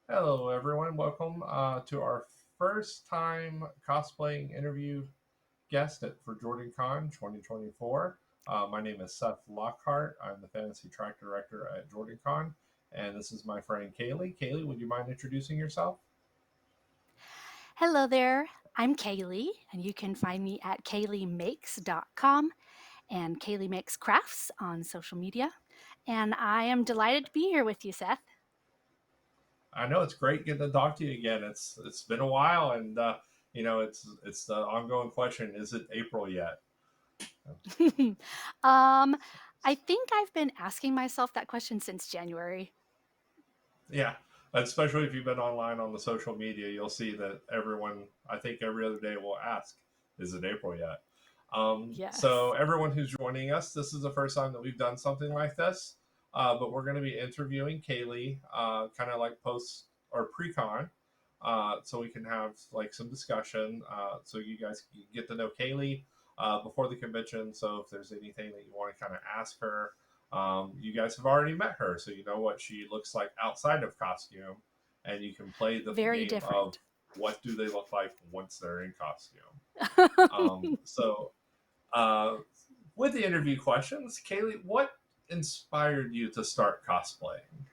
Hello, everyone. Welcome to our first time cosplaying interview guest for JordanCon 2024. My name is Seth Lockhart. I'm the fantasy track director at JordanCon, and this is my friend Kaylee. Kaylee, would you mind introducing yourself? Hello there. I'm Kaylee, and you can find me at KayleeMakes.com and Kaylee Makes Crafts on social media. And I am delighted to be here with you, Seth. I know it's great getting to talk to you again. It's been a while, and it's the ongoing question: is it April yet? um, I think I've been asking myself that question since January. Yeah, especially if you've been online on the social media, you'll see that everyone, I think every other day, will ask, "Is it April yet?" So Yes. everyone who's joining us, this is the first time that we've done something like this, but we're going to be interviewing Kaylee, kind of like post or pre-con, so we can have like some discussion, so you guys can get to know Kaylee before the convention. So if there's anything that you want to kind of ask her, you guys have already met her, so you know what she looks like outside of costume, and you can play the Very game of different. what do they look like once they're in costume. So uh, with the interview questions, Kaylee, what inspired you to start cosplaying?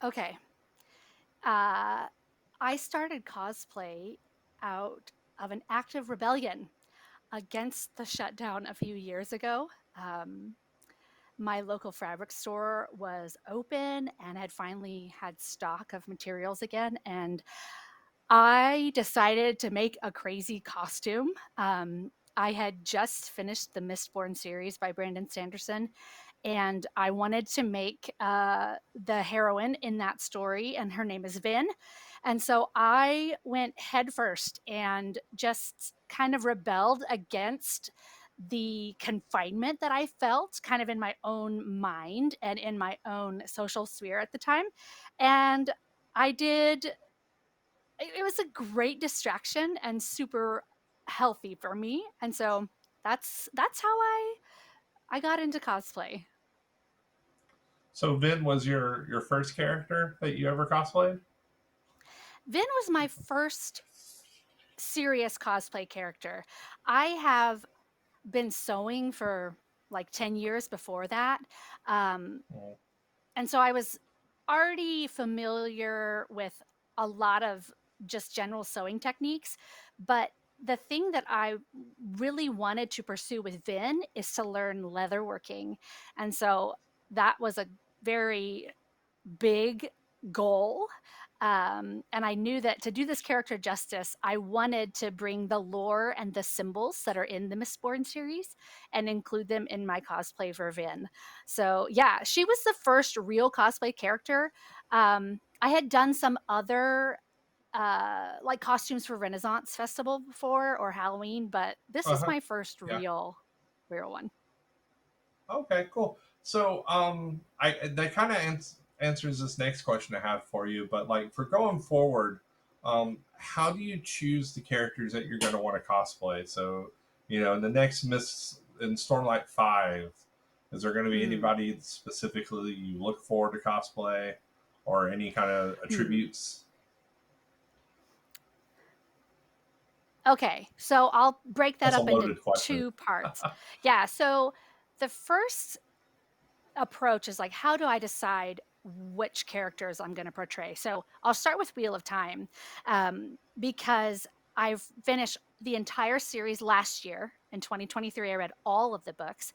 Okay. Uh, I started cosplay out of an active rebellion against the shutdown a few years ago. Um, my local fabric store was open and had finally had stock of materials again. And I decided to make a crazy costume. I had just finished the Mistborn series by Brandon Sanderson, and I wanted to make the heroine in that story, and her name is Vin. And so I went headfirst and just kind of rebelled against the confinement that I felt kind of in my own mind and in my own social sphere at the time. And I did it was a great distraction and super healthy for me. And so that's how I got into cosplay. So Vin was your first character that you ever cosplayed? Vin was my first serious cosplay character. I have been sewing for like 10 years before that. Um, Mm. and so I was already familiar with a lot of just general sewing techniques. But the thing that I really wanted to pursue with Vin is to learn leatherworking. And so that was a very big goal. And I knew that to do this character justice, I wanted to bring the lore and the symbols that are in the Mistborn series and include them in my cosplay for Vin. So, yeah, she was the first real cosplay character. I had done some other like costumes for Renaissance Festival before or Halloween, but this Uh is huh. my first Yeah. real one. Okay. Cool. So I that kind of answers this next question I have for you. But like for going forward, how do you choose the characters that you're going to want to cosplay? So in the next Miss in Stormlight 5, is there going to be Mm. anybody specifically you look forward to cosplay, or any kind of Hmm. attributes? Okay, so I'll break that That's a up into loaded question. two parts. Yeah, so the first approach is like, how do I decide which characters I'm going to portray? So I'll start with Wheel of Time because I've finished the entire series last year in 2023. I read all of the books.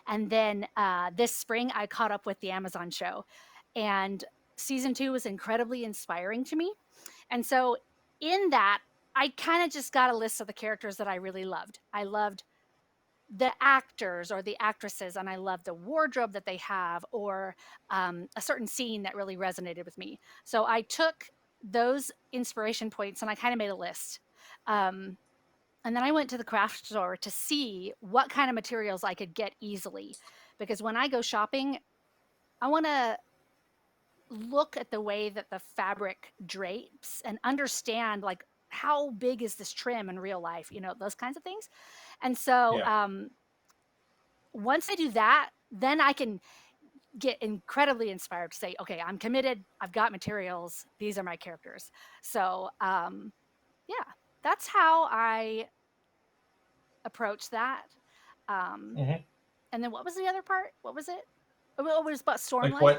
And then this spring, I caught up with the Amazon show. And season two was incredibly inspiring to me. And so in that, I kind of just got a list of the characters that I really loved. I loved the actors or the actresses, and I love the wardrobe that they have, or a certain scene that really resonated with me. So I took those inspiration points and I kind of made a list. Um, and then I went to the craft store to see what kind of materials I could get easily. Because when I go shopping, I want to look at the way that the fabric drapes and understand like how big is this trim in real life, those kinds of things. And so Yeah. once I do that, then I can get incredibly inspired to say, okay, I'm committed. I've got materials. These are my characters. So, yeah, that's how I approach that. Um, Hmm. and then what was the other part? What was it? Well, it was about Like Stormlight.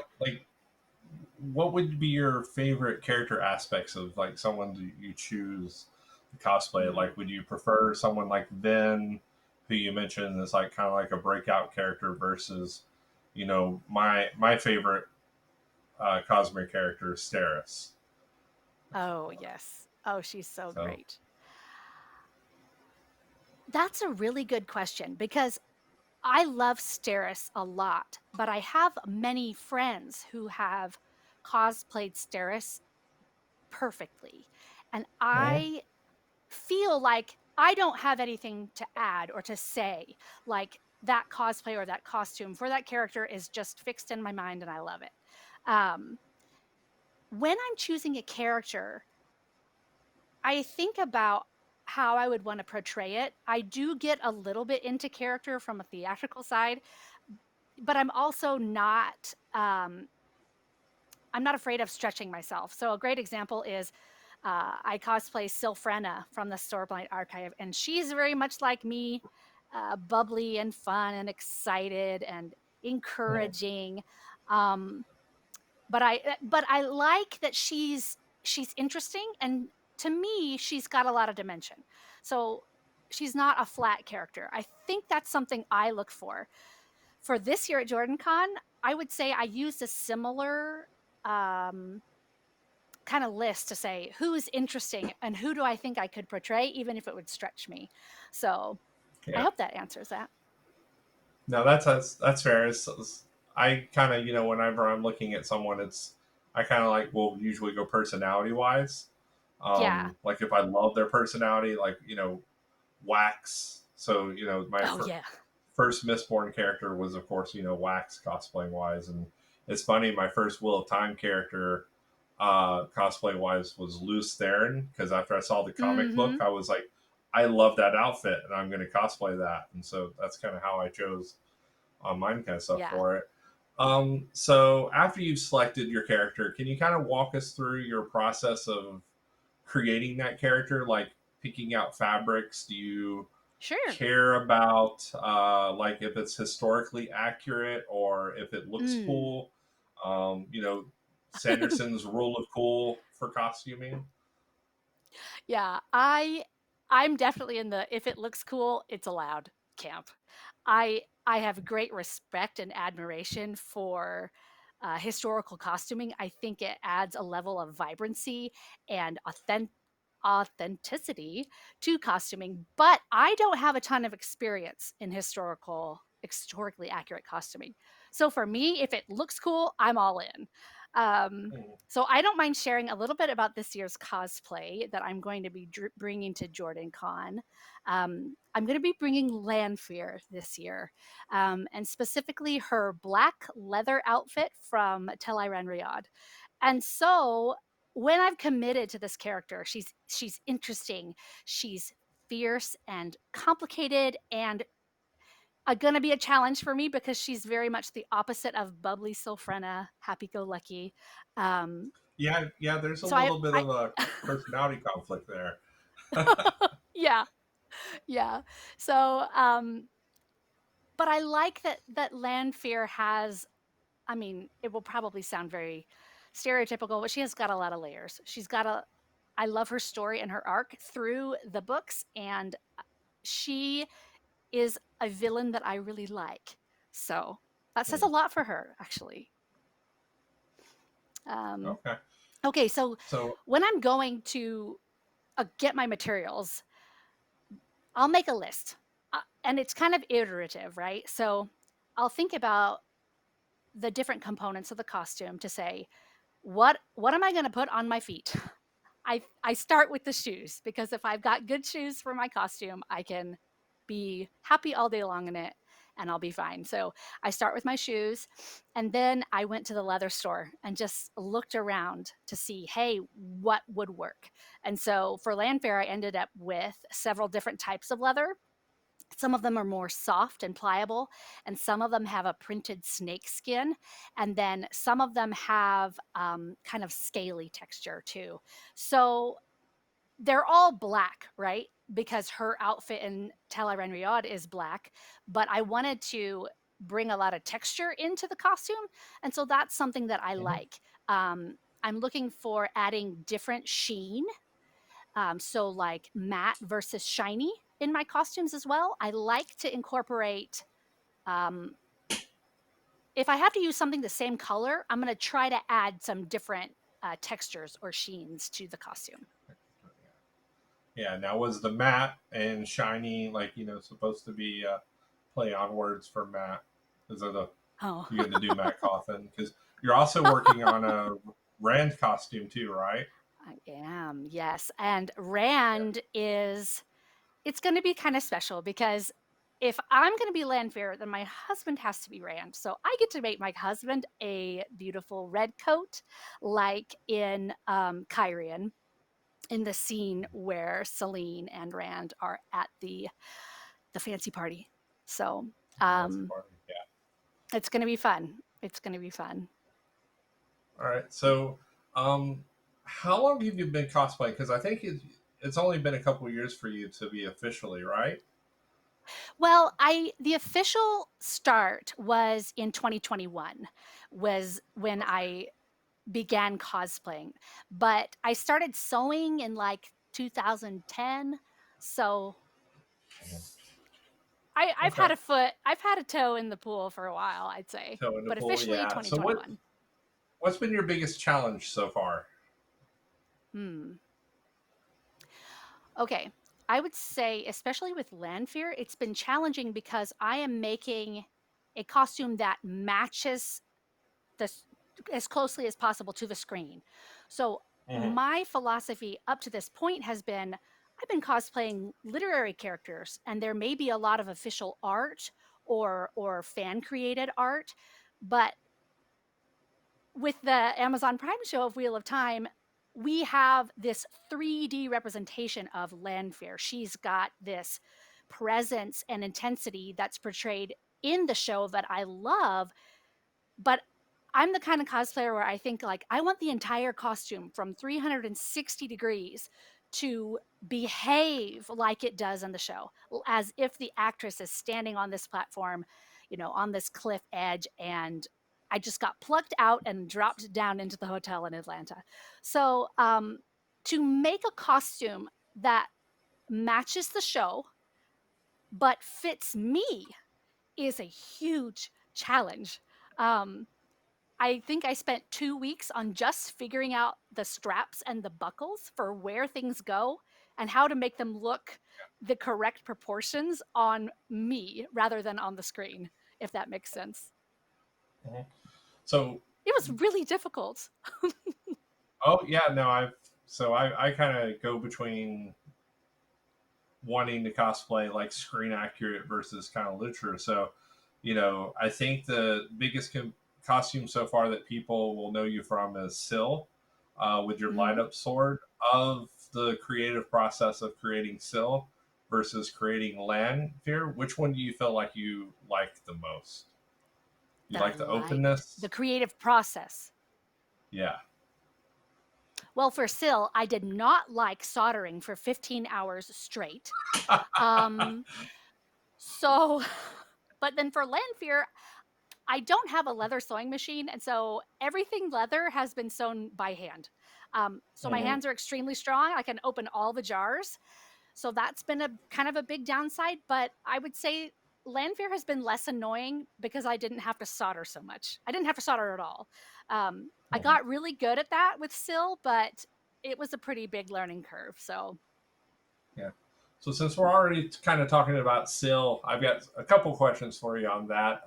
what would be your favorite character aspects of like someone you choose to cosplay? Hmm. Like, would you prefer someone like Vin, who you mentioned is like kind of like a breakout character, versus, my favorite Cosmere character is Steris. Oh, yes. Oh, she's so So great. That's a really good question because I love Steris a lot, but I have many friends who have cosplayed Steris perfectly. And mhm. I feel like I don't have anything to add or to say. Like that cosplay or that costume for that character is just fixed in my mind and I love it. Um, when I'm choosing a character, I think about how I would want to portray it. I do get a little bit into character from a theatrical side, but I'm not afraid of stretching myself. So a great example is I cosplay Sylphrena from the Stormlight Archive, and she's very much like me, bubbly and fun and excited and Mhm. encouraging. Um, but I like that she's interesting, and to me, she's got a lot of dimension. So she's not a flat character. I think that's something I look for this year at JordanCon. I would say I used a similar um, kind of list to say who's interesting and who do I think I could portray, even if it would stretch me. So I Yeah. hope that answers that. No, that's fair. I kind of, whenever I'm looking at someone, I kind of like will usually go personality wise. Yeah. Like if I love their personality, like Wax. So my Oh yeah. first Mistborn character was, of course, Wax cosplaying wise, and it's funny. My first Wheel of Time character, cosplay wise, was Luce Theron, because after I saw the comic book, Mhm. I was like, I love that outfit, and I'm going to cosplay that, and so that's kind of how I chose online kind of stuff Yeah. for it. So after you've selected your character, can you kind of walk us through your process of creating that character? Like picking out fabrics? Do you Sure. care about like if it's historically accurate or if it looks Mm. cool? Sanderson's rule of cool for costuming. Yeah, I'm definitely in the if it looks cool, it's allowed camp. I have great respect and admiration for historical costuming. I think it adds a level of vibrancy and authenticity to costuming, but I don't have a ton of experience in historically accurate costuming. So for me, if it looks cool, I'm all in. Um, Mm. so I don't mind sharing a little bit about this year's cosplay that I'm going to be bringing to JordanCon. I'm going to be bringing Lanfear this year, and specifically her black leather outfit from Tel Riyadh. And so when I've committed to this character, she's interesting, she's fierce and complicated, and gonna be a challenge for me because she's very much the opposite of bubbly Sylphrena, happy-go-lucky. Um, Yeah, yeah. There's a so little bit I of a personality conflict there. yeah, yeah. So, but I like that Lanfear has. I mean, it will probably sound very stereotypical, but she has got a lot of layers. She's got a. I love her story and her arc through the books, and she is a villain that I really like. So that says a Hmm. lot for her, actually. Um, Okay. okay, so So when I'm going to get my materials, I'll make a list, and it's kind of iterative, right? So I'll think about the different components of the costume to say, what am I going to put on my feet? I start with the shoes because if I've got good shoes for my costume, I can be happy all day long in it and I'll be fine. So I start with my shoes and then I went to the leather store and just looked around to see, hey, what would work. And so for Landfair, I ended up with several different types of leather Some of them are more soft and pliable, and some of them have a printed snake skin, and then some of them have kind of scaly texture too. So they're all black, right? Because her outfit in Tel Riyadh is black, but I wanted to bring a lot of texture into the costume, and so that's something that I Mhm. like. I'm looking for adding different sheen, so like matte versus shiny in my costumes as well. I like to incorporate. Um, if I have to use something the same color, I'm going to try to add some different textures or sheens to the costume. Yeah. Now, was the matte and shiny like supposed to be play on words for matte? Is it a Oh. you get to do Matt Coffin because you're also working on a Rand costume too, right? I am, yes. And Yeah. Rand is it's gonna be kinda special because if I'm gonna be Lanfear, then my husband has to be Rand. So I get to make my husband a beautiful red coat, like in Kyrian, in the scene where Celine and Rand are at the fancy party. So Fancy um party. Yeah. it's gonna be fun. It's gonna be fun. All right. So, um, how long have you been cosplaying? Because I think it's only been a couple years for you to be officially, right? Well, I the official start was in 2021 was when I began cosplaying, but I started sewing in like 2010. So Okay. I've had a toe in the pool for a while, I'd say, Toe in the but pool. officially Yeah. So, 2021. what's been your biggest challenge so far? Hmm. Okay. I would say, especially with Lanfear, it's been challenging because I am making a costume that matches this as closely as possible to the screen. So Hmm. my philosophy up to this point has been I've been cosplaying literary characters and there may be a lot of official art or fan created art, but with the Amazon Prime show of Wheel of Time, we have this 3D representation of Lanfear. She's got this presence and intensity that's portrayed in the show that I love, but I'm the kind of cosplayer where I think, like, I want the entire costume from 360 degrees to behave like it does in the show, as if the actress is standing on this platform, on this cliff edge, and I just got plucked out and dropped down into the hotel in Atlanta. So, to make a costume that matches the show but fits me is a huge challenge. Um, I think I spent 2 weeks on just figuring out the straps and the buckles for where things go and how to make them look the correct proportions on me rather than on the screen, if that makes sense. Hmm. So, It was really difficult. oh yeah, no, I kind of go between wanting to cosplay like screen accurate versus kind of literature. So, I think the biggest costume so far that people will know you from is Syl, with your light Mhm. up sword. Of the creative process of creating Syl versus creating Lanfear, which one do you feel like you like the most? You That I like the liked. The openness? creative process. Yeah. Well, for Syl, I did not like soldering for 15 hours straight. Um, so but then for Lanfear, I don't have a leather sewing machine, and so everything leather has been sewn by hand. So my Hmm. hands are extremely strong. I can open all the jars. So that's been a kind of a big downside, but I would say Lanfear has been less annoying because I didn't have to solder so much. I didn't have to solder at all. I Hmm. got really good at that with Syl, but it was a pretty big learning curve. So Yeah. So since we're already kind of talking about Syl, I've got a couple questions for you on that.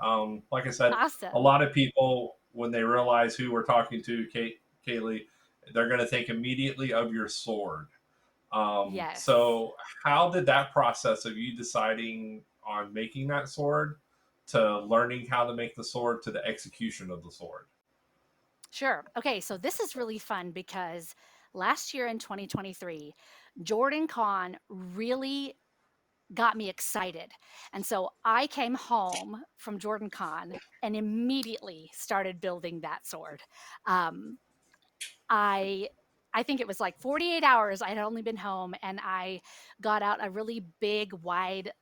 Like I said, a awesome. lot of people when they realize who we're talking to, Kaylee, they're going to think immediately of your sword. Yes. So how did that process of you deciding on making that sword to learning how to make the sword to the execution of the sword? Sure. Okay, so this is really fun because last year in 2023, JordanCon really got me excited. And so I came home from JordanCon and immediately started building that sword. Um, I I think it was like 48 hours I had only been home, and I got out a really big, wide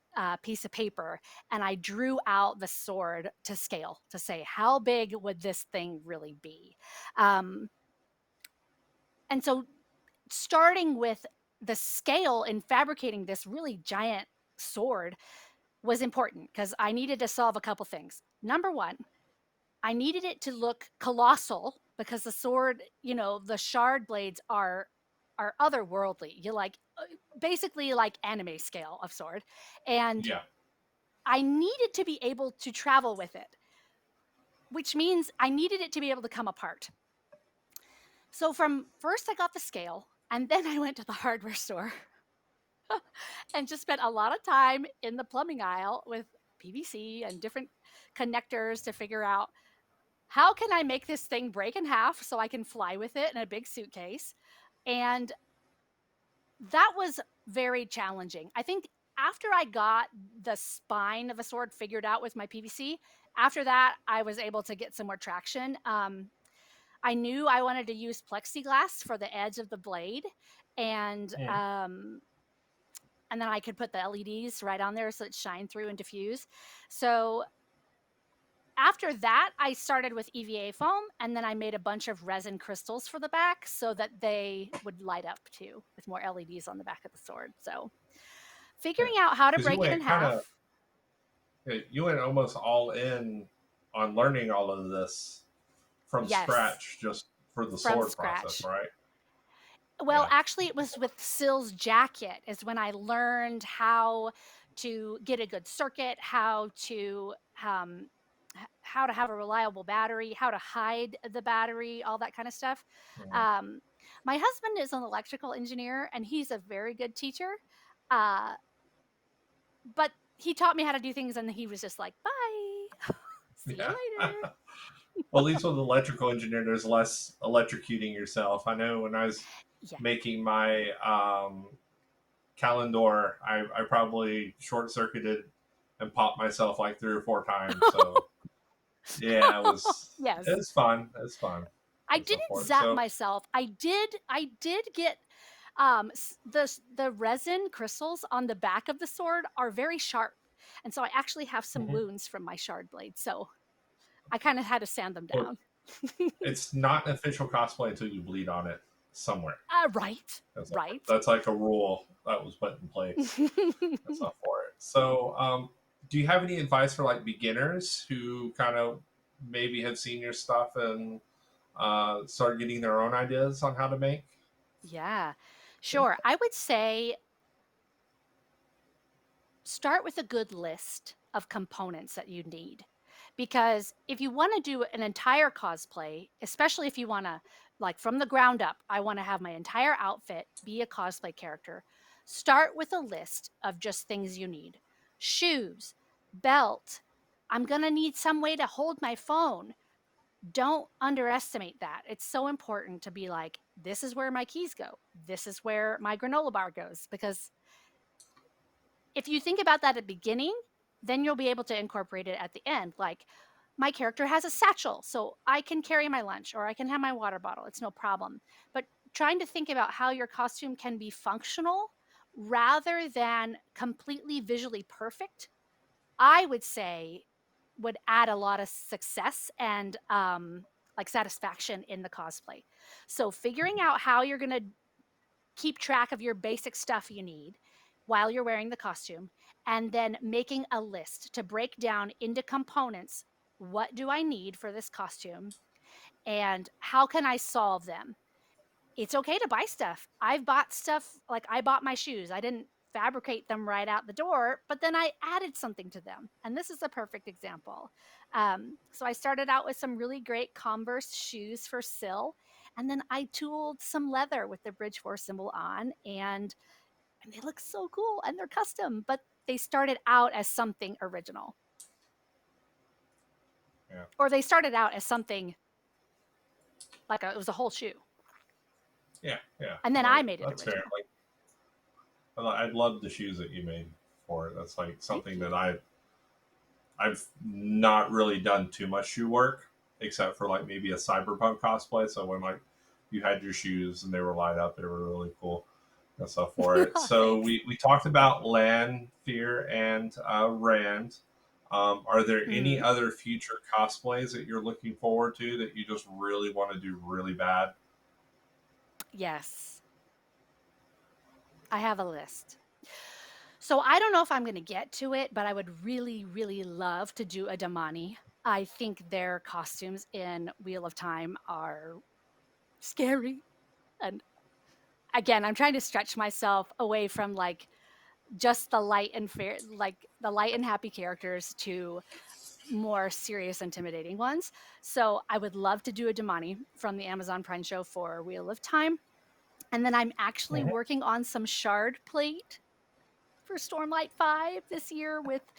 piece of paper, and I drew out the sword to scale to say, how big would this thing really be? Um, and so starting with the scale in fabricating this really giant sword was important because I needed to solve a couple things. Number one, I needed it to look colossal because the sword, the shard blades are otherworldly. You like basically like anime scale of sword. And Yeah. I needed to be able to travel with it, which means I needed it to be able to come apart. So from first I got the scale and then I went to the hardware store and just spent a lot of time in the plumbing aisle with PVC and different connectors to figure out how can I make this thing break in half so I can fly with it in a big suitcase? And that was very challenging. I think after I got the spine of the sword figured out with my PVC, after that, I was able to get some more traction. I knew I wanted to use plexiglass for the edge of the blade, and Mm. um, and then I could put the LEDs right on there so it shine through and diffuse. So after that, I started with EVA foam, and then I made a bunch of resin crystals for the back so that they would light up too with more LEDs on the back of the sword. So Yeah. figuring out how to Because break it in half. you went almost all in on learning all of this from Yes, scratch just for the from sword process, scratch. right? Well, Yeah. actually, it was with Sill's jacket is when I learned how to get a good circuit, how to have a reliable battery, how to hide the battery, all that kind of stuff. Mhm. Um, my husband is an electrical engineer, and he's a very good teacher. Uh, but he taught me how to do things, and he was just like, "Bye, see you Yeah. later." Well, at least with electrical engineer, there's less electrocuting yourself. I know when I was Yeah. making my calendar, I probably short circuited and popped myself like 3 or 4 times. So yeah, it Yes. was fun. It's fun I and so didn't forth. zap So myself. I did get the resin crystals on the back of the sword are very sharp. And so I actually have some mhm. wounds from my shard blade. So I kind of had to sand them Well, down. it's not an official cosplay until you bleed on it somewhere. Right. That's like, Right. that's like a rule that was put in place. That's not for it. So, do you have any advice for like beginners who kind of maybe have seen your stuff and start getting their own ideas on how to make? Yeah. Sure. I would say start with a good list of components that you need. Because if you want to do an entire cosplay, especially if you want to, like from the ground up, I want to have my entire outfit be a cosplay character, start with a list of just things you need: shoes, belt. I'm going to need some way to hold my phone. Don't underestimate that. It's so important to be like, this is where my keys go. This is where my granola bar goes. Because if you think about that at the beginning, then you'll be able to incorporate it at the end. Like, my character has a satchel, so I can carry my lunch or I can have my water bottle. It's no problem. But trying to think about how your costume can be functional rather than completely visually perfect, I would say would add a lot of success and like satisfaction in the cosplay. So figuring out how you're going to keep track of your basic stuff you need while you're wearing the costume, and then making a list to break down into components. What do I need for this costume? And how can I solve them? It's okay to buy stuff. I've bought stuff, like I bought my shoes. I didn't fabricate them right out the door, but then I added something to them. And this is a perfect example. So I started out with some really great Converse shoes for Sill. And then I tooled some leather with the Bridge 4 symbol on, and they look so cool and they're custom, but they started out as something original. Yeah, Or they started out as something like it was a whole shoe. yeah, yeah. And then No, I made it that's fair. original. Like, I love the shoes that you made for it. That's like Thank something that you. I've not really done too much shoe work, except for like maybe a cyberpunk cosplay. So when like you had your shoes and they were light up, they were really cool and stuff for it. So Thanks. we talked about Land, Fear, and Rand. Are there any Hmm. other future cosplays that you're looking forward to that you just really want to do really bad? Yes, I have a list. So I don't know if I'm going to get to it, but I would really, really love to do a Damani. I think their costumes in Wheel of Time are scary. And again, I'm trying to stretch myself away from like just the light and fair, like the light and happy characters to more serious, intimidating ones. So I would love to do a Damani from the Amazon Prime show for Wheel of Time. And then I'm actually Mhm. working on some shard plate for Stormlight 5 this year with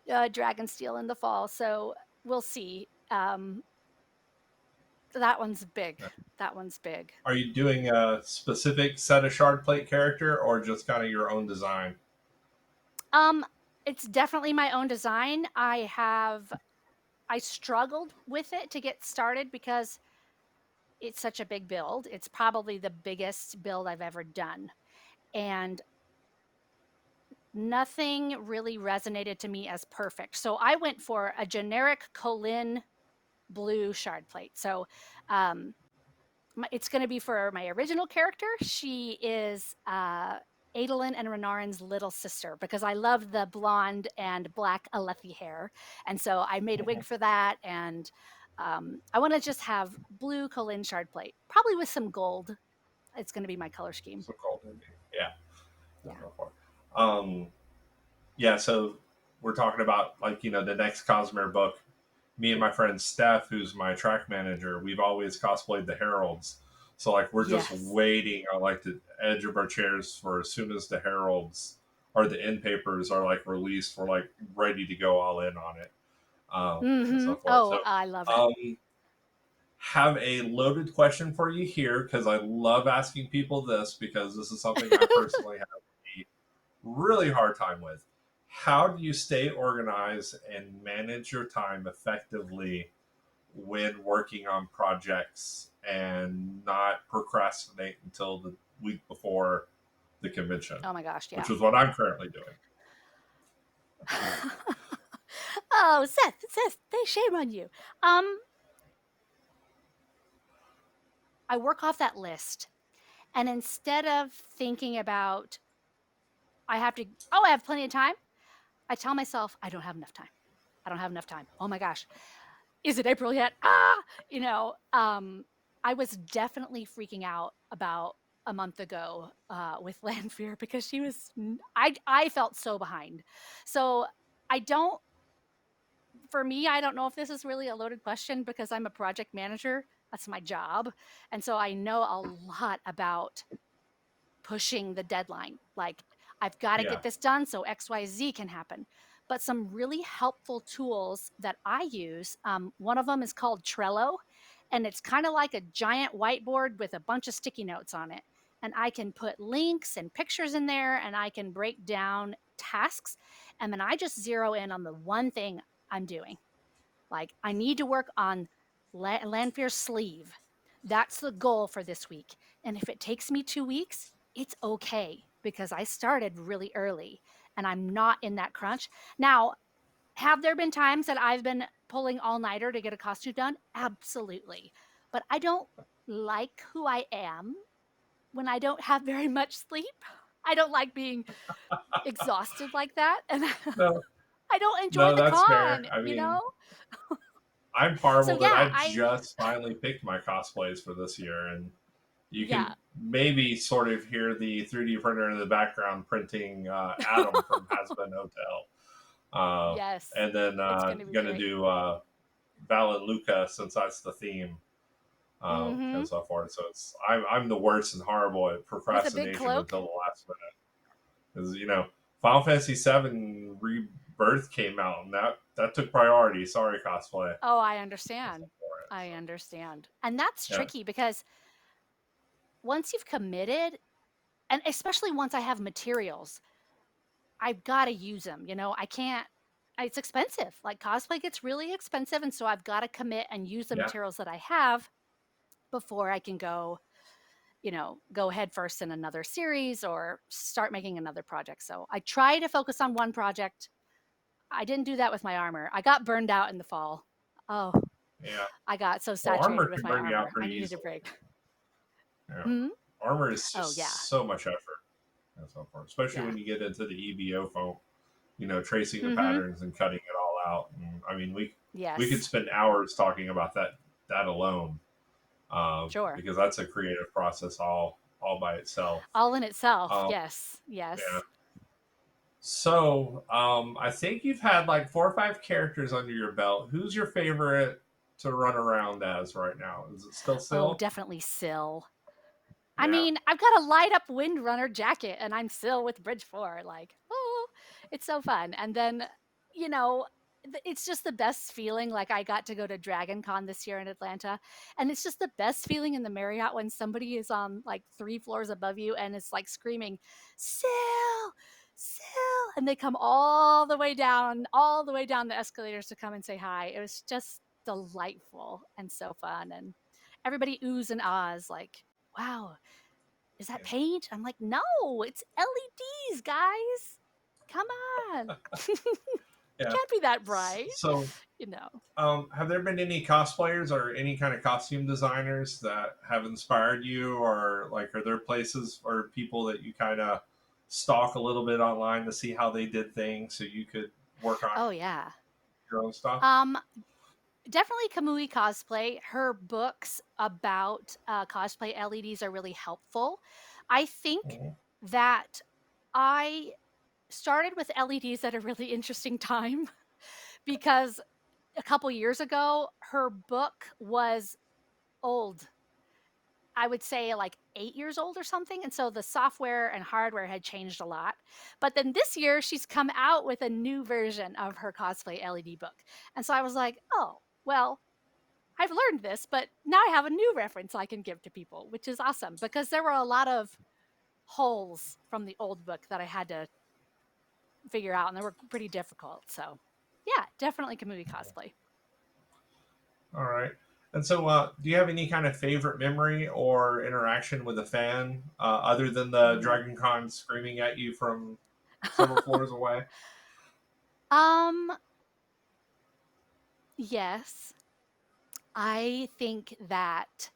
Dragonsteel in the fall. So we'll see. That one's big. That one's big. Are you doing a specific set of shard plate character or just kind of your own design? Um, it's definitely my own design. I struggled with it to get started because it's such a big build. It's probably the biggest build I've ever done. And nothing really resonated to me as perfect. So I went for a generic Colin blue shard plate. So um, it's going to be for my original character. She is Adolin and Renarin's little sister because I love the blonde and black Alethi hair. And so I made a wig for that. And I want to just have blue Colin shard plate, probably with some gold. It's going to be my color scheme. So called, yeah. Yeah. Um, yeah, so we're talking about like the next Cosmere book. Me and my friend Steph, who's my track manager, we've always cosplayed the Heralds. So like we're just Yes. waiting on like the edge of our chairs for as soon as the Heralds or the end papers are like released, we're like ready to go all in on it. And Mm-hmm. so forth. Oh, So I love it. have a loaded question for you here because I love asking people this because this is something I personally have a really hard time with. How do you stay organized and manage your time effectively when working on projects and not procrastinate until the week before the convention, Oh my gosh, which yeah. is what I'm currently doing? Oh, Seth, they shame on you. Um, I work off that list. And instead of thinking about, I have plenty of time, I tell myself, I don't have enough time. I don't have enough time. Oh my gosh. Is it April yet? Ah, you know, I was definitely freaking out about a month ago with Landfear because I felt so behind. So I don't, for me, I don't know if this is really a loaded question because I'm a project manager. That's my job. And so I know a lot about pushing the deadline. Like, I've got to Yeah, get this done so XYZ can happen. But some really helpful tools that I use, one of them is called Trello, and it's kind of like a giant whiteboard with a bunch of sticky notes on it. And I can put links and pictures in there, and I can break down tasks. And then I just zero in on the one thing I'm doing. Like, I need to work on Lanfear's sleeve. That's the goal for this week. And if it takes me 2 weeks, it's okay because I started really early and I'm not in that crunch. Now, have there been times that I've been pulling all nighter to get a costume done? Absolutely. But I don't like who I am when I don't have very much sleep. I don't like being exhausted like that. And no, I don't enjoy no, the that's fair. con, I you mean, know? I'm So horrible that yeah, I just finally picked my cosplays for this year, and you can yeah. maybe sort of hear the 3D printer in the background printing Adam from Hazbin Hotel. Yes. And then It's gonna be gonna great. do Val and Luca since that's the theme and Mhm. so forth. So I'm the worst and horrible at With a big procrastination cloak? until the last minute because Final Fantasy VII Rebirth came out and that took priority. Sorry, cosplay. Oh, I understand. I So, understand. And that's yeah, tricky because once you've committed, and especially once I have materials, I've got to use them. I can't. It's expensive. Like cosplay gets really expensive, and so I've got to commit and use the Yeah, materials that I have before I can go head first in another series or start making another project. So I try to focus on one project. I didn't do that with my armor. I got burned out in the fall. Oh, yeah. I got so Well, saturated armor with can my burn you out armor. I pretty needed a easily. break. Yeah, Hmm? armor is Oh yeah. just so much effort and so forth, especially Yeah. when you get into the EBO foam. Tracing the Mhm. patterns and cutting it all out. And, I mean, we could Yes. spend hours talking about that alone, Sure. because that's a creative process all by itself. All in itself. Um, Yes. yeah. Yes. So I think you've had like 4 or 5 characters under your belt. Who's your favorite to run around as right now? Is it still Oh, Syl? definitely Sill. I Yeah, mean, I've got a light up windrunner jacket and I'm still with Bridge 4. Like, oh, it's so fun. And then, you know, it's just the best feeling. Like, I got to go to DragonCon this year in Atlanta, and it's just the best feeling in the Marriott when somebody is on like 3 floors above you and it's like screaming, Sil, Sil. And they come all the way down the escalators to come and say hi. It was just delightful and so fun. And everybody oohs and ahs, like, wow, is that yeah, paint? I'm like, no, it's LEDs, guys. Come on. yeah. Can't be that bright, So, you know. have there been any cosplayers or any kind of costume designers that have inspired you, or like, are there places or people that you kind of stalk a little bit online to see how they did things so you could work on Oh yeah. your own stuff? Um, Definitely Kamui Cosplay. Her books about cosplay LEDs are really helpful. I think Mhm. that I started with LEDs at a really interesting time because a couple years ago, her book was old. I would say like 8 years old or something, and so the software and hardware had changed a lot. But then this year, she's come out with a new version of her cosplay LED book, and so I was like, "Oh, well, I've learned this, but now I have a new reference I can give to people," which is awesome because there were a lot of holes from the old book that I had to figure out, and they were pretty difficult. So, yeah, definitely Kamui Cosplay. All right. And so, do you have any kind of favorite memory or interaction with a fan, other than the Mm. Dragon Con screaming at you from several floors away? Um, yes. I think that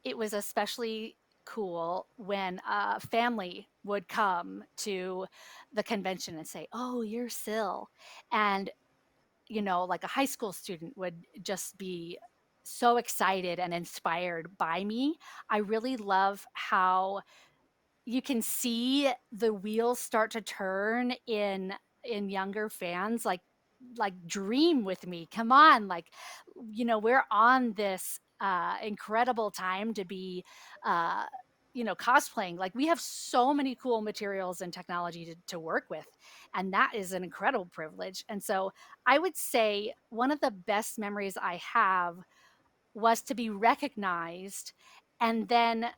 it was especially cool when a family would come to the convention and say, "Oh, you're Sil," and like a high school student would just be so excited and inspired by me. I really love how you can see the wheels start to turn in younger fans, like dream with me, come on, like, we're on this incredible time to be uh cosplaying. Like, we have so many cool materials and technology to work with, and that is an incredible privilege. And so I would say one of the best memories I have was to be recognized, and then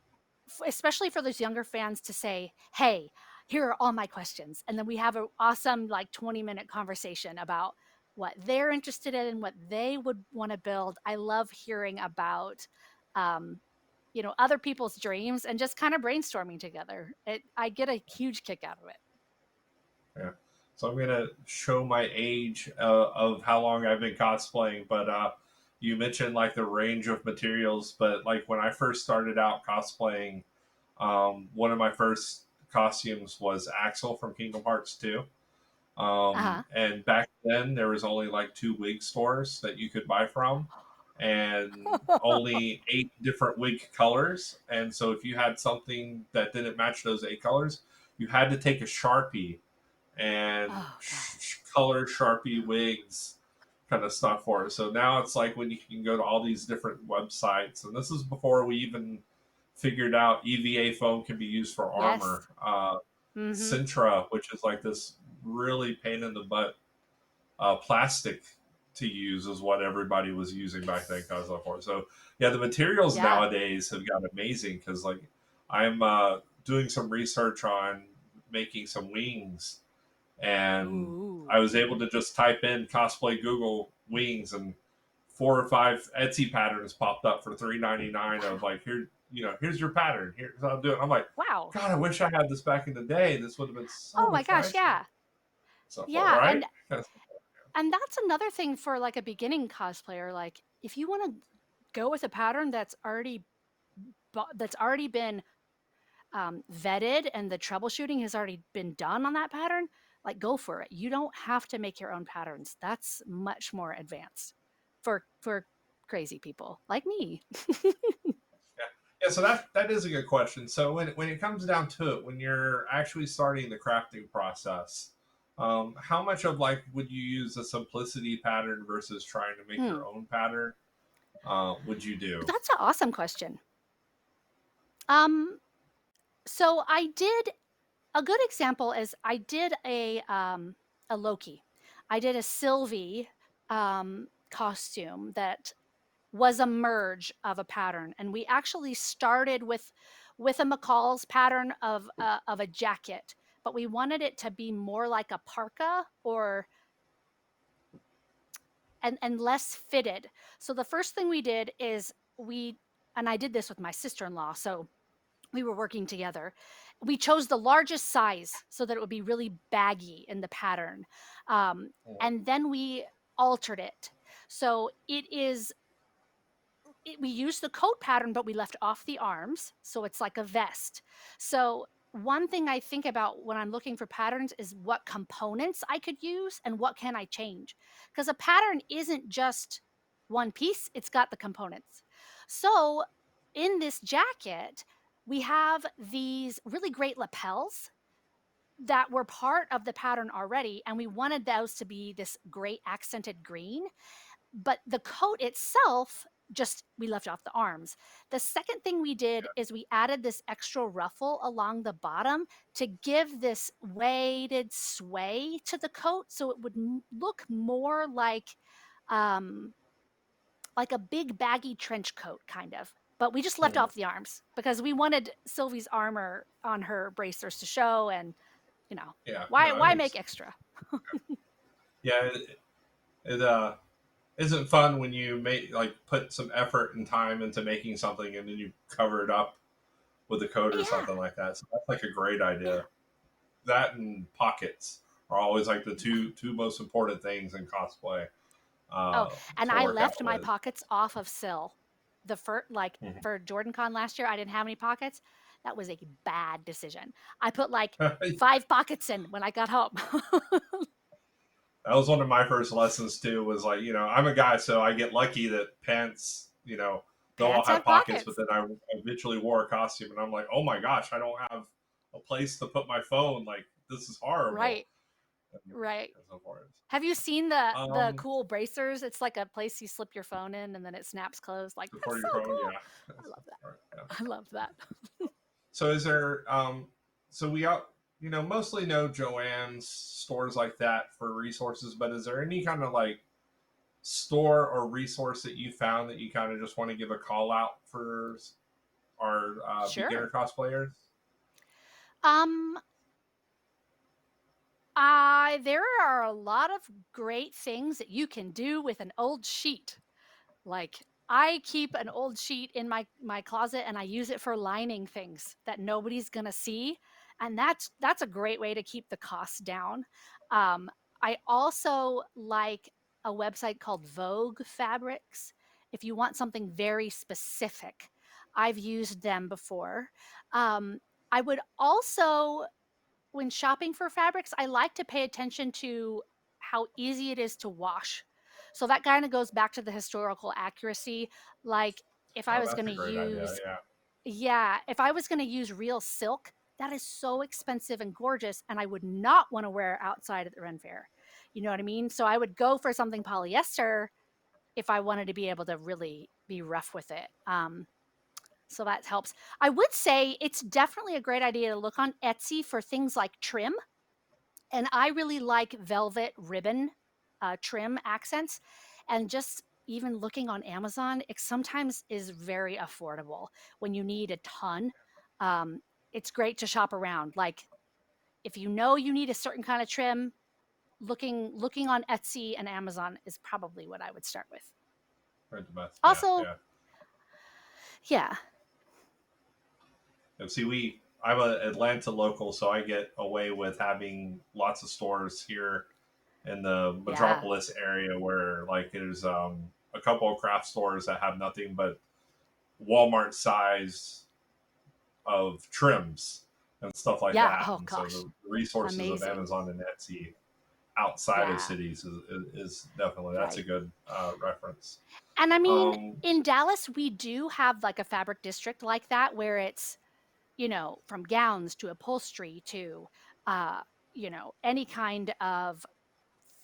especially for those younger fans to say, "Hey, here are all my questions." And then we have an awesome like 20-minute conversation about what they're interested in and what they would want to build. I love hearing about um, other people's dreams and just kind of brainstorming together. I get a huge kick out of it. Yeah. So I'm gonna show my age of how long I've been cosplaying, but you mentioned like the range of materials, but like when I first started out cosplaying, one of my first costumes was Axel from Kingdom Hearts 2. Uh-huh. And back then, there was only like 2 wig stores that you could buy from, and only 8 different wig colors. And so, if you had something that didn't match those 8 colors, you had to take a Sharpie and Oh god. color Sharpie wigs kind of stuff for it. So now it's like when you can go to all these different websites, and this is before we even figured out EVA foam can be used for Yes. armor. Mhm. Sintra, which is like this really pain in the butt plastic to use, is what everybody was using back then. Kind of stuff for it. So yeah, the materials Yeah. nowadays have got amazing because like I'm doing some research on making some wings and Ooh. I was able to just type in cosplay Google wings, and 4 or 5 Etsy patterns popped up for $3.99 of Wow. like, here, here's your pattern. Here's how I'll do it. I'm like, Wow. God, I wish I had this back in the day. This would have been so Oh my much gosh, nicer. yeah. So far, Yeah, right? Yes. and that's another thing for like a beginning cosplayer. Like if you want to go with a pattern that's already been vetted and the troubleshooting has already been done on that pattern, like go for it. You don't have to make your own patterns. That's much more advanced for crazy people like me. Yeah. Yeah, so that is a good question. So when it comes down to it, when you're actually starting the crafting process, how much of like would you use a simplicity pattern versus trying to make Hmm. your own pattern? Would you do? That's an awesome question. Um, so I did a good example is I did a Loki. I did a Sylvie costume that was a merge of a pattern, and we actually started with a McCall's pattern of a jacket, but we wanted it to be more like a parka or and less fitted. So the first thing we did is we and I did this with my sister-in-law. So we were working together. We chose the largest size so that it would be really baggy in the pattern. And then we altered it. So we used the coat pattern, but we left off the arms. So it's like a vest. So one thing I think about when I'm looking for patterns is what components I could use and what can I change. Because a pattern isn't just one piece, it's got the components. So in this jacket, we have these really great lapels that were part of the pattern already. And we wanted those to be this great accented green, but the coat itself, just we left off the arms. The second thing we did is we added this extra ruffle along the bottom to give this weighted sway to the coat so it would look more um like a big baggy trench coat kind of. But we just left Mhm. off the arms because we wanted Sylvie's armor on her bracers to show, and Yeah, why no, that why makes make extra? yeah. It isn't fun when you make like put some effort and time into making something and then you cover it up with a coat or Yeah. something like that. So that's like a great Yeah. idea. That and pockets are always like the Yeah. two most important things in cosplay Oh, and to I work left out my with. pockets off of Sill. For JordanCon last year, I didn't have any pockets. That was a bad decision. I put like that 5 pockets in when I got home. was one of my first lessons too. Was like, I'm a guy, so I get lucky that pants, don't all Pants have have pockets. But pockets. then I eventually wore a costume, and I'm like, oh my gosh, I don't have a place to put my phone. Like, this is horrible. Right, right. And so forth. Have you seen the Um, cool bracers? It's like a place you slip your phone in and then it snaps closed. Like, that's before so your phone, cool. yeah. I love Yeah. that. I love that. So is there so we out mostly know Joanne's stores like that for resources, but is there any kind of like store or resource that you found that you kind of just want to give a call out for our beginner Sure. cosplayers? Um, there are a lot of great things that you can do with an old sheet. Like, I keep an old sheet in my closet and I use it for lining things that nobody's gonna see, and that's a great way to keep the costs down. Um, I also like a website called Vogue Fabrics. If you want something very specific, I've used them before. Um, I would also when shopping for fabrics, I like to pay attention to how easy it is to wash. So that kind of goes back to the historical accuracy. Like if I Oh, was going that's to a great idea. use, Yeah. yeah, if I was going to use real silk, that is so expensive and gorgeous, and I would not want to wear it outside at the Ren Fair. You know what I mean? So I would go for something polyester if I wanted to be able to really be rough with it. So that helps. I would say it's definitely a great idea to look on Etsy for things like trim, and I really like velvet ribbon trim accents. And just even looking on Amazon, it sometimes is very affordable when you need a ton. Um, it's great to shop around. Like If you know you need a certain kind of trim, looking on Etsy and Amazon is probably what I would start with. Right, the best. Yeah, Also, yeah. yeah, And see, I'm a Atlanta local, so I get away with having lots of stores here in the yeah, metropolis area where like there's a couple of craft stores that have nothing but Walmart size of trims and stuff like yeah. that. Oh And so gosh, the resources of amazing. Amazon and Etsy outside of Yeah, cities is definitely that's a right. good reference. And I mean, Um, in Dallas, we do have like a fabric district like that where it's, from gowns to upholstery to, uh, any kind of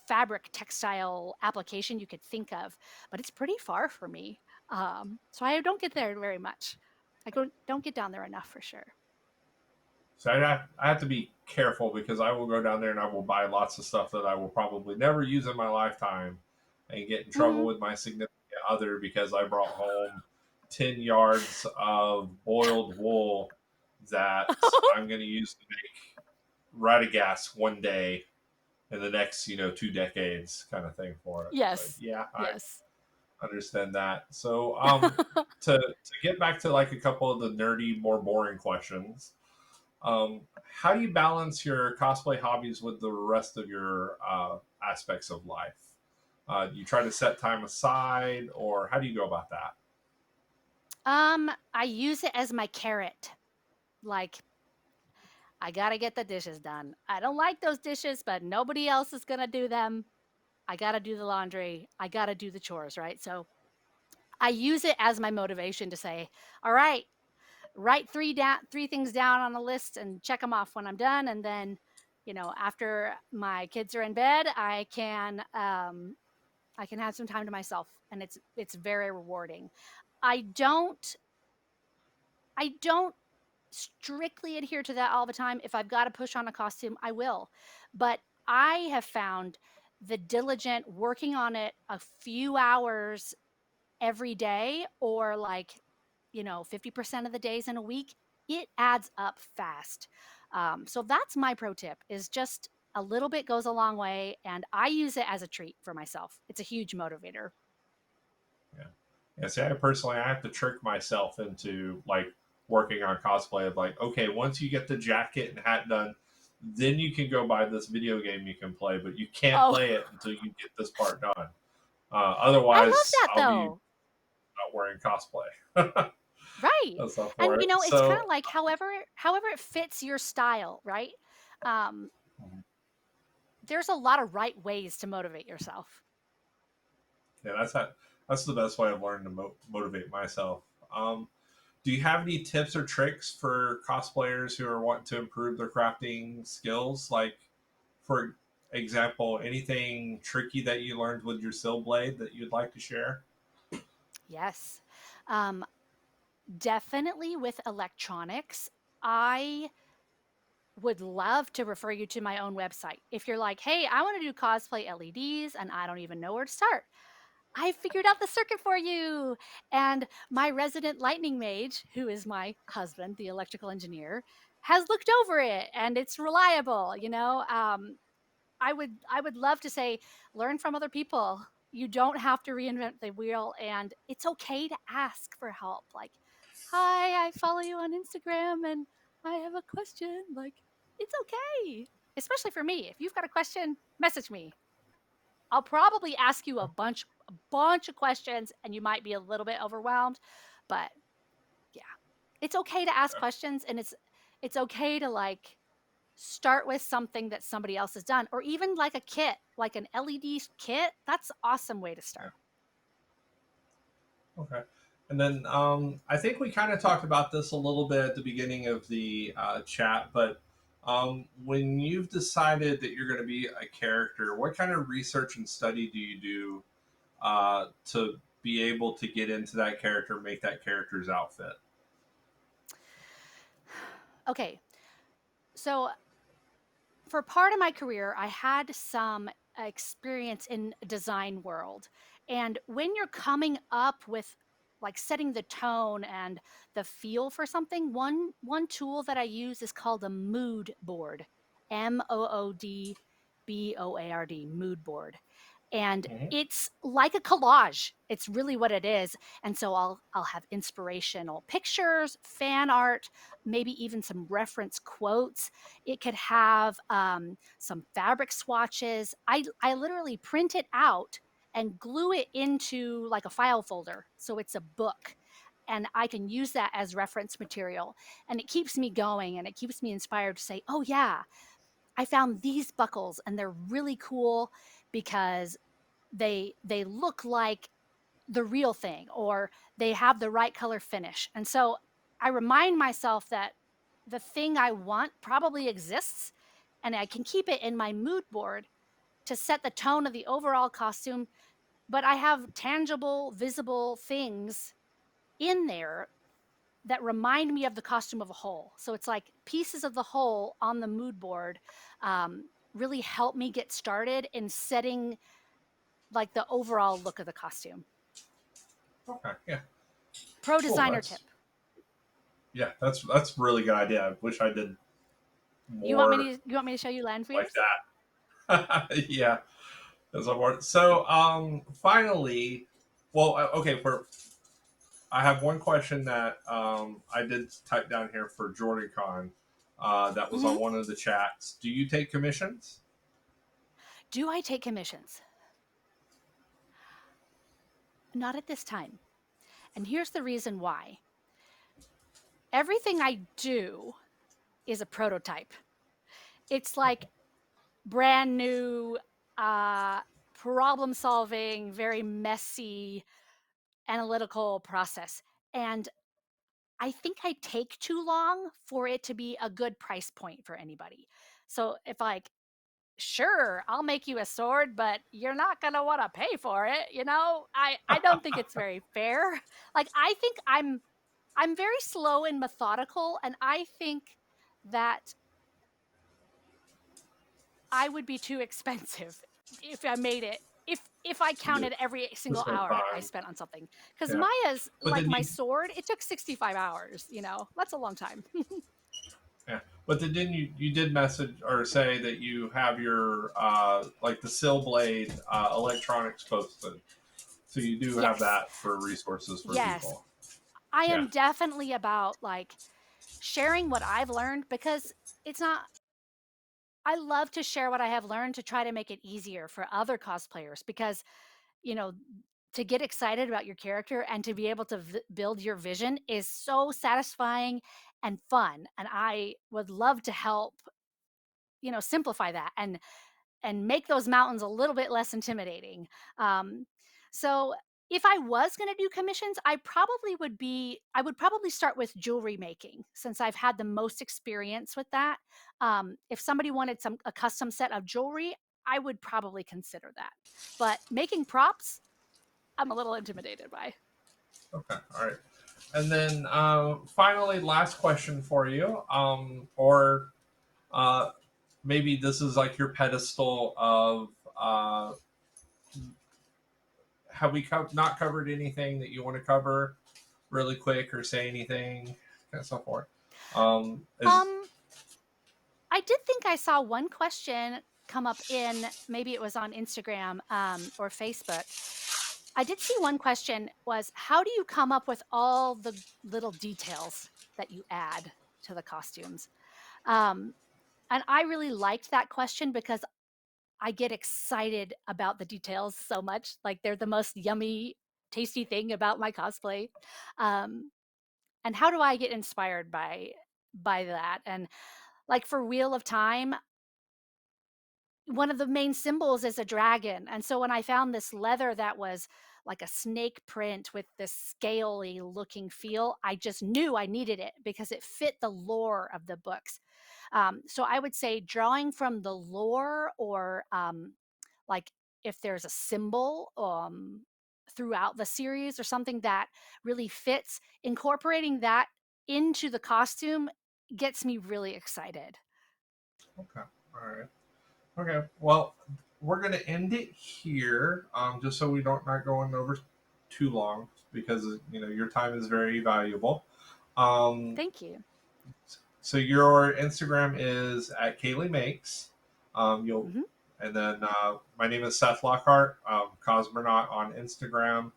fabric textile application you could think of, but it's pretty far for me. So I don't get there very much. I don't get down there enough for sure. So I have to be careful because I will go down there and I will buy lots of stuff that I will probably never use in my lifetime and get in trouble Mhm. with my significant other because I brought home 10 yards of boiled wool that I'm going to use to make Radigas one day in the next, 2 decades kind of thing for it. But Yes. yeah, I Yes. understand that. So to get back to like a couple of the nerdy, more boring questions, how do you balance your cosplay hobbies with the rest of your aspects of life? Do you try to set time aside, or how do you go about that? I use it as my carrot. Like, I gotta get the dishes done. I don't like those dishes, but nobody else is gonna do them. I gotta do the laundry. I gotta do the chores, right? So I use it as my motivation to say, all right, write three things down on a list and check them off when I'm done. And then, after my kids are in bed, I can have some time to myself, and it's very rewarding. I don't I don't strictly adhere to that all the time. If I've got to push on a costume, I will. But I have found the diligent working on it a few hours every day, or like, 50% of the days in a week, it adds up fast. So that's my pro tip, is just a little bit goes a long way. And I use it as a treat for myself. It's a huge motivator. Yeah, yeah. See, I have to trick myself into like working on cosplay of like, okay, once you get the jacket and hat done, then you can go buy this video game you can play, but you can't Oh, play it until you get this part done. I love Otherwise, that I'll be though. not wearing cosplay. Right. That's not And for it. it's kind So of like however it fits your style, right? Um, there's a lot of right ways to motivate yourself. yeah, that's the best way I've learned to motivate myself. Do you have any tips or tricks for cosplayers who are wanting to improve their crafting skills? Like, for example, anything tricky that you learned with your sill blade that you'd like to share? Yes. Um, definitely with electronics. I would love to refer you to my own website. If you're like, hey, I want to do cosplay LEDs and I don't even know where to start, I figured out the circuit for you. And my resident lightning mage, who is my husband, the electrical engineer, has looked over it and it's reliable. I would love to say, learn from other people. You don't have to reinvent the wheel, and it's okay to ask for help. Like, hi, I follow you on Instagram and I have a question. Like, it's okay. Especially for me. If you've got a question, message me. I'll probably ask you a bunch of questions and you might be a little bit overwhelmed, but yeah. It's okay to ask questions, and it's okay to like start with something that somebody else has done, or even like a kit, like an LED kit. That's an awesome way to Yeah. start. Okay. And then I think we kind of talked about this a little bit at the beginning of the chat, but when you've decided that you're going to be a character, what kind of research and study do you do to be able to get into that character, make that character's outfit? Okay. So for part of my career, I had some experience in design world. And when you're coming up with like setting the tone and the feel for something, one tool that I use is called a mood board. MOODBOARD, mood board. And Hmm. it's like a collage. It's really what it is. And so I'll have inspirational pictures, fan art, maybe even some reference quotes. It could have some fabric swatches. I literally print it out and glue it into like a file folder. So it's a book. And I can use that as reference material. And it keeps me going and it keeps me inspired to say, oh, yeah, I found these buckles and they're really cool because they look like the real thing or they have the right color finish. And so I remind myself that the thing I want probably exists and I can keep it in my mood board to set the tone of the overall costume, but I have tangible, visible things in there that remind me of the costume of a whole. So it's like pieces of the whole on the mood board really help me get started in setting like the overall look of the costume. Okay. Yeah. Pro Cool. designer tip. That's a really good idea. I wish I did more You want me to show you land like wheels? that. Yeah. That's a word. So finally, well, okay. For I have one question that I did type down here for JordanCon. That was on Mhm. one of the chats. Do you take commissions? Do I take commissions? Not at this time. And here's the reason why. Everything I do is a prototype. It's like brand new, uh, problem solving, very messy, analytical process. And I think I take too long for it to be a good price point for anybody. So if like, sure, I'll make you a sword, but you're not gonna want to pay for it, I don't think it's very fair. Like I think I'm very slow and methodical, and I think that I would be too expensive if I made it. If I To counted every to single spend hour that I time. spent on something, because Yeah. Maya's But like then my you sword, it took 65 hours. That's a long time. Yeah, but then didn't you did message or say that you have your like the sill blade electronics posted, so you do have Yes, that for resources for yes, people. I Yeah. am definitely about like sharing what I've learned because it's not. I love to share what I have learned to try to make it easier for other cosplayers because you know, to get excited about your character and to be able to build your vision is so satisfying and fun. And I would love to help, simplify that and make those mountains a little bit less intimidating. Um, so if I was going to do commissions, I would probably start with jewelry making since I've had the most experience with that. If somebody wanted a custom set of jewelry, I would probably consider that. But making props, I'm a little intimidated by. Okay. All right. And then finally, last question for you, or uh, maybe this is like your pedestal of have we not covered anything that you want to cover really quick or say anything, and so forth. Is Um, I did think I saw one question come up in maybe it was on Instagram or Facebook. I did see one question was how do you come up with all the little details that you add to the costumes? Um, and I really liked that question because I get excited about the details so much. Like they're the most yummy, tasty thing about my cosplay. Um, and how do I get inspired by that? And like for Wheel of Time, one of the main symbols is a dragon. And so when I found this leather that was like a snake print with this scaly looking feel, I just knew I needed it because it fit the lore of the books. So I would say drawing from the lore or like if there's a symbol throughout the series or something that really fits, incorporating that into the costume gets me really excited. okay. All right. Okay. Well, we're gonna end it here, just so we don't not going over too long because your time is very valuable. Um, Thank you. So your Instagram is at Kaylee Makes. You'll Mhm. and then my name is Seth Lockhart, Cosmonaut on Instagram.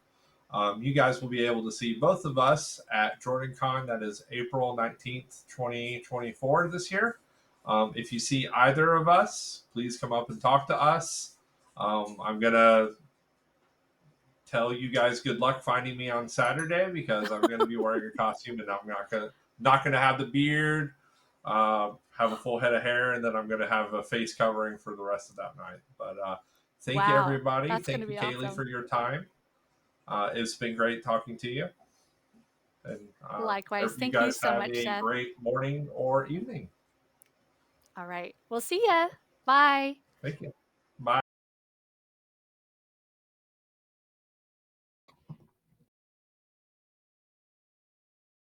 You guys will be able to see both of us at JordanCon. That is April 19th, 2024 this year. If you see either of us, please come up and talk to us. I'm going to tell you guys good luck finding me on Saturday because I'm going to be wearing a costume and I'm not gonna have the beard, have a full head of hair, and then I'm going to have a face covering for the rest of that night. But thank you, Wow, everybody. that's Thank gonna you, be Kaylee, awesome. for your time. It's been great talking to you. And Likewise. you Thank you guys so have much, a Seth. great morning or evening. All right. We'll see ya. Bye. Thank you.